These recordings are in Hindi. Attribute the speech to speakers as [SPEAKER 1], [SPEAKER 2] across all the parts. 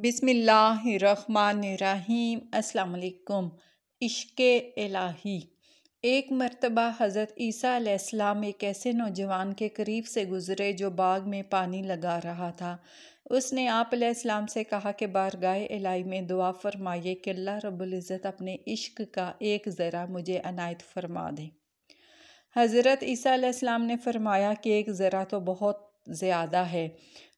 [SPEAKER 1] बिस्मिल्लाहिर्रहमानिर्रहीम। अस्सलाम वालेकुम। इश्क़ इलाही। एक मर्तबा हज़रत ईसा अलैहिस्सलाम एक ऐसे नौजवान के करीब से गुज़रे जो बाग में पानी लगा रहा था। उसने आप अलैहिस्सलाम से कहा कि बारगाह इलाही में दुआ फरमाइए कि अल्लाह रब्बुल इज़्ज़त अपने इश्क का एक ज़रा मुझे अनायत फरमा दे। हज़रत ईसा अलैहिस्सलाम ने फरमाया कि एक ज़रा तो बहुत ज़्यादा है,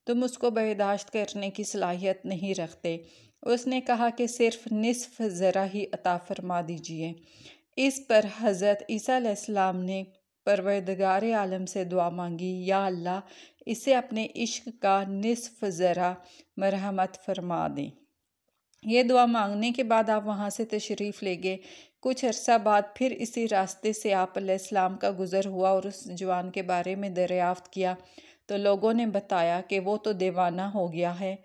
[SPEAKER 1] तुम उसको बर्दाश्त करने की सलाहियत नहीं रखते। उसने कहा कि सिर्फ निसफ ज़रा ही अता फरमा दीजिए। इस पर हज़रत ईसा अलैहिस्सलाम ने परवरदिगार आलम से दुआ मांगी, या अल्लाह इसे अपने इश्क का निसफ ज़रा मरहमत फरमा दें। ये दुआ मांगने के बाद आप वहाँ से तशरीफ़ ले गए। कुछ अर्सा बाद फिर इसी रास्ते से आप अलैहिस्सलाम का गुज़र हुआ और उस जवान के बारे में दरियाफ़्त किया तो लोगों ने बताया कि वो तो दीवाना हो गया है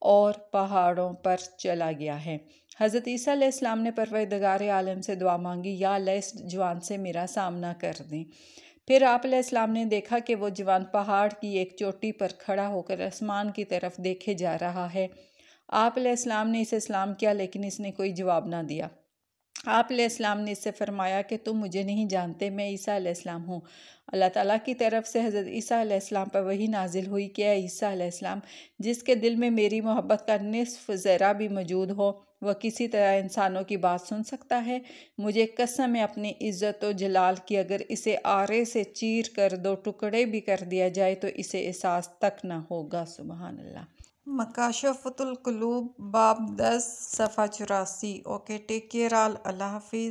[SPEAKER 1] और पहाड़ों पर चला गया है। हज़रत ईसा अलैहिस्सलाम ने परवरदिगार आलम से दुआ मांगी, या अल्लाह इस जवान से मेरा सामना कर दें। फिर आप अलैहिस्सलाम ने देखा कि वो जवान पहाड़ की एक चोटी पर खड़ा होकर आसमान की तरफ देखे जा रहा है। आप अलैहिस्सलाम ने इसे सलाम किया, लेकिन इसने कोई जवाब ना दिया। आप अलैहिस्सलाम ने इससे फरमाया कि तुम मुझे नहीं जानते, मैं ईसा अलैहिस्सलाम हूँ। अल्लाह ताला की तरफ से हज़रत ईसा अलैहिस्सलाम पर वही नाजिल हुई कि ऐ ईसा अलैहिस्सलाम, जिसके दिल में मेरी मोहब्बत का निस्फ ज़रा भी मौजूद हो, वह किसी तरह इंसानों की बात सुन सकता है। मुझे कसम है अपनी इज़्ज़त व जलाल की, अगर इसे आरे से चीर कर दो टुकड़े भी कर दिया जाए तो इसे एहसास तक न होगा। सुबहान अल्लाह। मकाशफ़तुल क़ुलूब बाब 10 सफ़ा 84। Okay, take care all. अल्लाह हाफिज़।